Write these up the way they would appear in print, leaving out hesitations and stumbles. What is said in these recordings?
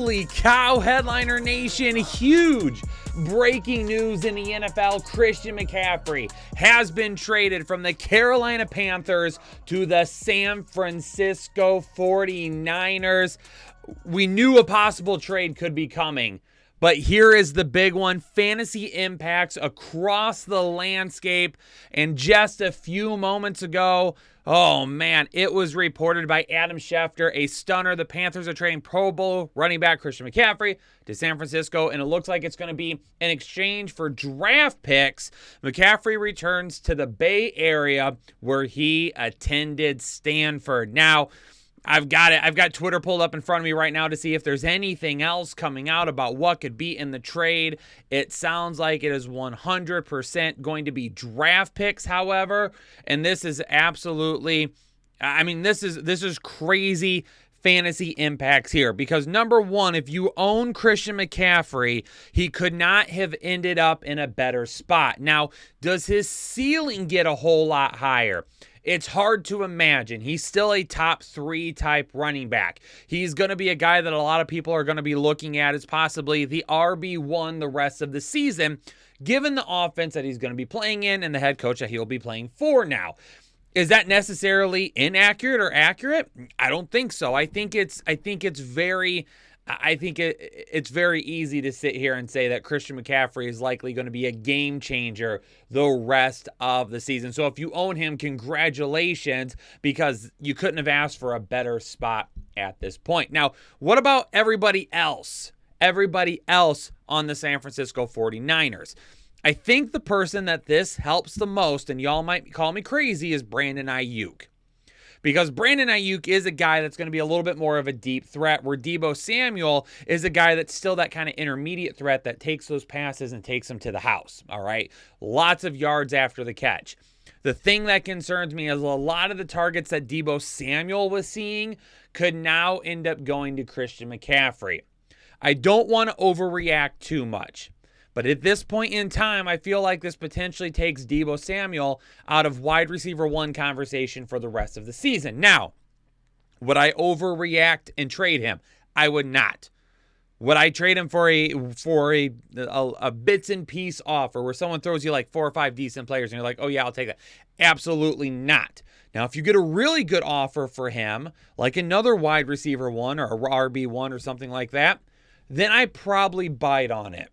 Holy cow, Headliner Nation, huge breaking news in the NFL. Christian McCaffrey has been traded from the Carolina Panthers to the San Francisco 49ers. We knew a possible trade could be coming, but here is the big one. Fantasy impacts across the landscape. And just a few moments ago, oh man, it was reported by Adam Schefter, a stunner. The Panthers are trading Pro Bowl running back Christian McCaffrey to San Francisco, and it looks like it's going to be in exchange for draft picks. McCaffrey returns to the Bay Area where he attended Stanford. Now, I've got Twitter pulled up in front of me right now to see if there's anything else coming out about what could be in the trade. It sounds like it is 100% going to be draft picks, however, and this is absolutely, this is crazy fantasy impacts here, because number one, if you own Christian McCaffrey, he could not have ended up in a better spot. Now, does his ceiling get a whole lot higher? It's hard to imagine. He's still a top 3 type running back. He's going to be a guy that a lot of people are going to be looking at as possibly the RB1 the rest of the season, given the offense that he's going to be playing in and the head coach that he'll be playing for now. Is that necessarily inaccurate or accurate? I don't think so. I think it's very easy to sit here and say that Christian McCaffrey is likely going to be a game changer the rest of the season. So if you own him, congratulations, because you couldn't have asked for a better spot at this point. Now, what about everybody else? Everybody else on the San Francisco 49ers. I think the person that this helps the most, and y'all might call me crazy, is Brandon Aiyuk. Because Brandon Aiyuk is a guy that's going to be a little bit more of a deep threat, where Deebo Samuel is a guy that's still that kind of intermediate threat that takes those passes and takes them to the house, all right? Lots of yards after the catch. The thing that concerns me is a lot of the targets that Deebo Samuel was seeing could now end up going to Christian McCaffrey. I don't want to overreact too much, but at this point in time, I feel like this potentially takes Deebo Samuel out of wide receiver 1 conversation for the rest of the season. Now, would I overreact and trade him? I would not. Would I trade him for a bits and piece offer where someone throws you like 4 or 5 decent players and you're like, oh yeah, I'll take that? Absolutely not. Now, if you get a really good offer for him, like another wide receiver 1 or a RB1 or something like that, then I probably bite on it.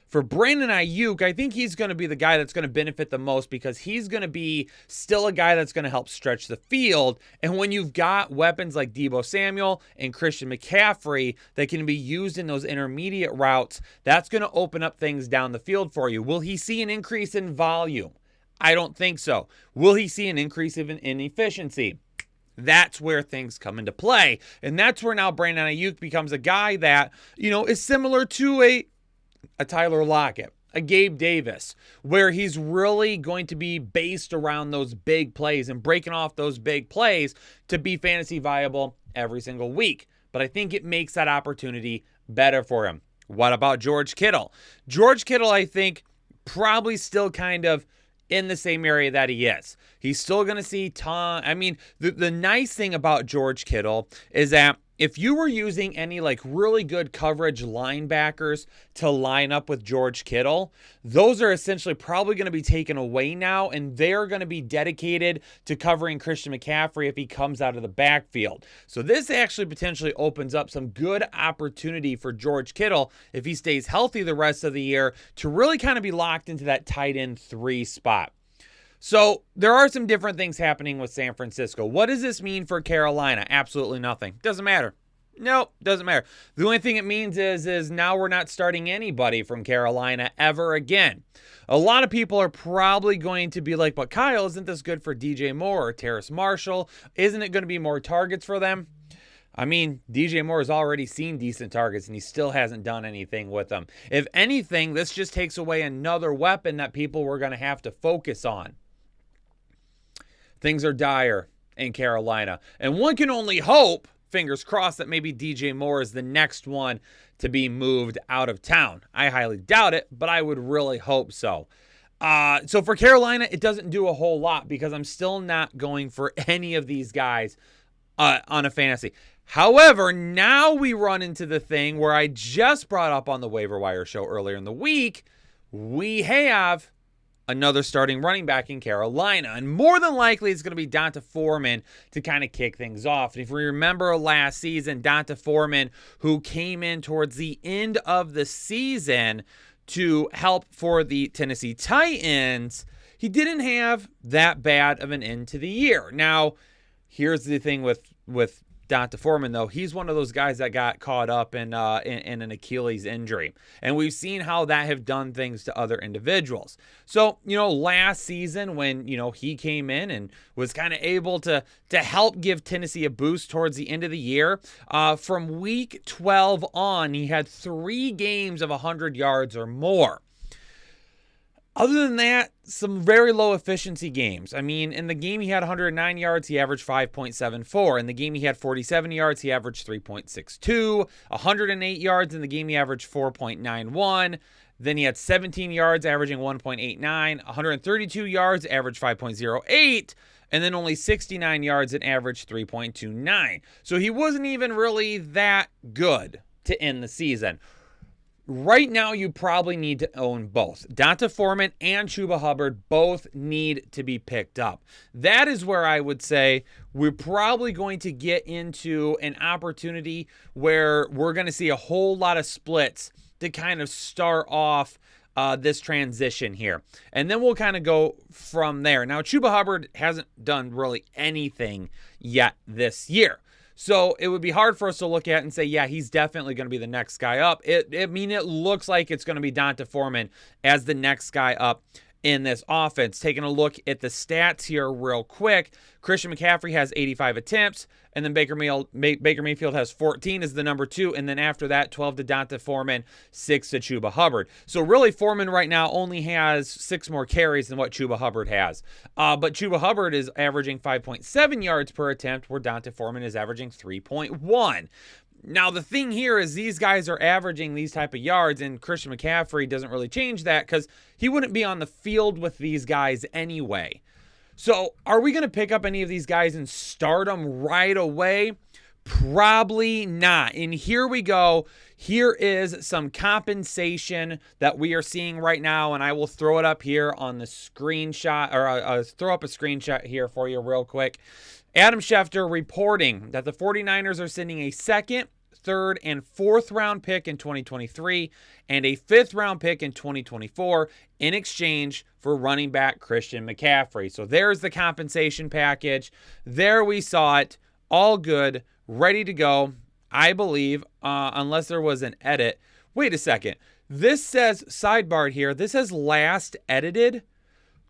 For Brandon Aiyuk, I think he's going to be the guy that's going to benefit the most, because he's going to be still a guy that's going to help stretch the field. And when you've got weapons like Deebo Samuel and Christian McCaffrey that can be used in those intermediate routes, that's going to open up things down the field for you. Will he see an increase in volume? I don't think so. Will he see an increase in efficiency? That's where things come into play. And that's where now Brandon Aiyuk becomes a guy that, is similar to a Tyler Lockett, a Gabe Davis, where he's really going to be based around those big plays and breaking off those big plays to be fantasy viable every single week. But I think it makes that opportunity better for him. What about George Kittle? George Kittle, I think, probably still kind of in the same area that he is. He's still going to see the nice thing about George Kittle is that if you were using any really good coverage linebackers to line up with George Kittle, those are essentially probably going to be taken away now, and they're going to be dedicated to covering Christian McCaffrey if he comes out of the backfield. So this actually potentially opens up some good opportunity for George Kittle, if he stays healthy the rest of the year, to really kind of be locked into that tight end 3 spot. So there are some different things happening with San Francisco. What does this mean for Carolina? Absolutely nothing. Doesn't matter. Nope, doesn't matter. The only thing it means is now we're not starting anybody from Carolina ever again. A lot of people are probably going to be like, but Kyle, isn't this good for DJ Moore or Terrace Marshall? Isn't it going to be more targets for them? DJ Moore has already seen decent targets, and he still hasn't done anything with them. If anything, this just takes away another weapon that people were going to have to focus on. Things are dire in Carolina. And one can only hope, fingers crossed, that maybe DJ Moore is the next one to be moved out of town. I highly doubt it, but I would really hope so. So for Carolina, it doesn't do a whole lot, because I'm still not going for any of these guys on a fantasy. However, now we run into the thing where I just brought up on the waiver wire show earlier in the week. We have another starting running back in Carolina, and more than likely it's going to be D'Onta Foreman to kind of kick things off. And if we remember last season, D'Onta Foreman, who came in towards the end of the season to help for the Tennessee Titans, he didn't have that bad of an end to the year. Now, here's the thing with D'Onta Foreman, though. He's one of those guys that got caught up in an Achilles injury. And we've seen how that have done things to other individuals. So, last season when, he came in and was kind of able to help give Tennessee a boost towards the end of the year, from week 12 on, he had 3 games of 100 yards or more. Other than that, some very low efficiency games. I mean, in the game he had 109 yards, he averaged 5.74. In the game he had 47 yards, he averaged 3.62. 108 yards in the game he averaged 4.91. Then he had 17 yards, averaging 1.89. 132 yards, averaged 5.08. And then only 69 yards and averaged 3.29. So he wasn't even really that good to end the season. Right now, you probably need to own both. D'Onta Foreman and Chubba Hubbard both need to be picked up. That is where I would say we're probably going to get into an opportunity where we're going to see a whole lot of splits to kind of start off this transition here. And then we'll kind of go from there. Now, Chubba Hubbard hasn't done really anything yet this year. So it would be hard for us to look at and say, yeah, he's definitely going to be the next guy up. It looks like it's going to be D'Onta Foreman as the next guy up in this offense. Taking a look at the stats here real quick, Christian McCaffrey has 85 attempts, and then Baker Mayfield has 14 as the number 2, and then after that, 12 to D'Onta Foreman, 6 to Chubba Hubbard. So really, Foreman right now only has 6 more carries than what Chubba Hubbard has. But Chubba Hubbard is averaging 5.7 yards per attempt, where D'Onta Foreman is averaging 3.1. Now, the thing here is these guys are averaging these type of yards, and Christian McCaffrey doesn't really change that because he wouldn't be on the field with these guys anyway. So are we going to pick up any of these guys and start them right away? Probably not. And here we go. Here is some compensation that we are seeing right now, and I will throw it up here on the screenshot, or throw up a screenshot here for you real quick. Adam Schefter reporting that the 49ers are sending a 2nd, 3rd, and 4th round pick in 2023 and a 5th round pick in 2024 in exchange for running back Christian McCaffrey. So there's the compensation package. There we saw it. All good. Ready to go. I believe, unless there was an edit. Wait a second. This says, sidebar here, this says last edited.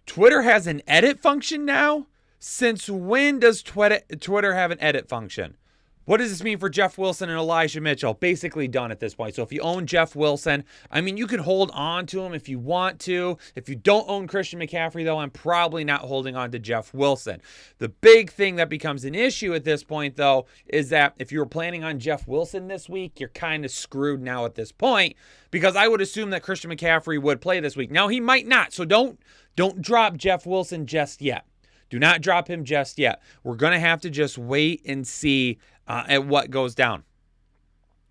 Twitter has an edit function now? Since when does Twitter have an edit function? What does this mean for Jeff Wilson and Elijah Mitchell? Basically done at this point. So if you own Jeff Wilson, I mean, you can hold on to him if you want to. If you don't own Christian McCaffrey, though, I'm probably not holding on to Jeff Wilson. The big thing that becomes an issue at this point, though, is that if you were planning on Jeff Wilson this week, you're kind of screwed now at this point, because I would assume that Christian McCaffrey would play this week. Now, he might not, so don't drop Jeff Wilson just yet. Do not drop him just yet. We're going to have to just wait and see at what goes down.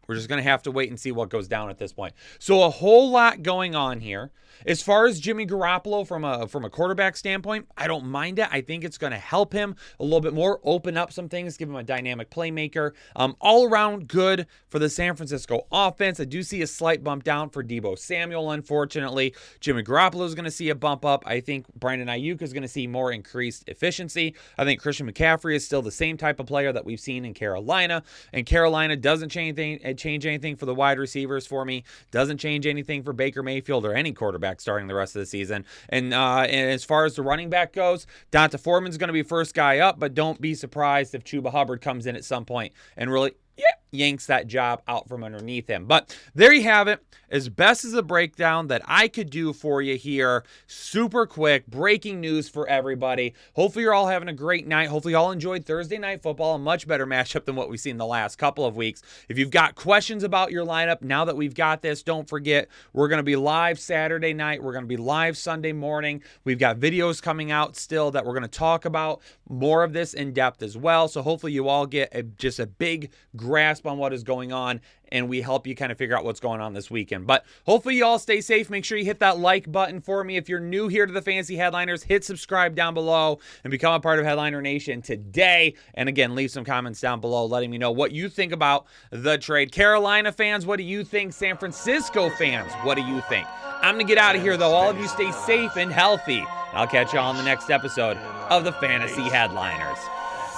We're just going to have to wait and see what goes down at this point. So a whole lot going on here. As far as Jimmy Garoppolo from a quarterback standpoint, I don't mind it. I think it's going to help him a little bit more, open up some things, give him a dynamic playmaker. All around good for the San Francisco offense. I do see a slight bump down for Deebo Samuel, unfortunately. Jimmy Garoppolo is going to see a bump up. I think Brandon Aiyuk is going to see more increased efficiency. I think Christian McCaffrey is still the same type of player that we've seen in Carolina. And Carolina doesn't change anything for the wide receivers for me. Doesn't change anything for Baker Mayfield or any quarterback starting the rest of the season. And as far as the running back goes, D'Onta Foreman's going to be first guy up, but don't be surprised if Chubba Hubbard comes in at some point and really yanks that job out from underneath him. But there you have it. as best as a breakdown that I could do for you here. Super quick, breaking news for everybody. Hopefully you're all having a great night. Hopefully you all enjoyed Thursday Night Football, a much better matchup than what we've seen the last couple of weeks. If you've got questions about your lineup, now that we've got this, don't forget, we're going to be live Saturday night. We're going to be live Sunday morning. We've got videos coming out still that we're going to talk about more of this in depth as well. So hopefully you all get just a big grasp on what is going on, and we help you kind of figure out what's going on this weekend. But hopefully you all stay safe. Make sure you hit that like button for me. If you're new here to the Fantasy Headliners, hit subscribe down below and become a part of Headliner Nation today. And again, leave some comments down below letting me know what you think about the trade. Carolina fans, what do you think? San Francisco fans, what do you think? I'm going to get out of here, though. All of you stay safe and healthy. I'll catch you all on the next episode of the Fantasy Headliners.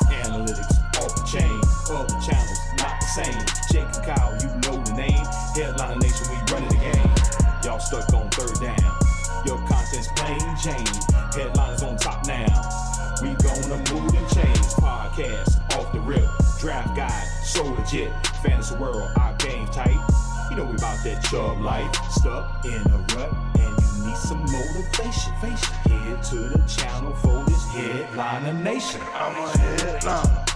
Analytics off the chain, all the channels not the same. Jake and Kyle, you know the name. Headliner Nation, we running the game. Y'all stuck on third down. Your content's plain Jane. Headliners on top now. We gonna move and change. Podcast off the rip. Draft guide, so legit. Fantasy world, our game tight. You know we about that Chubb life. Stuck in a rut and you need some motivation. Head to the channel for this Headliner Nation. I'm a headliner.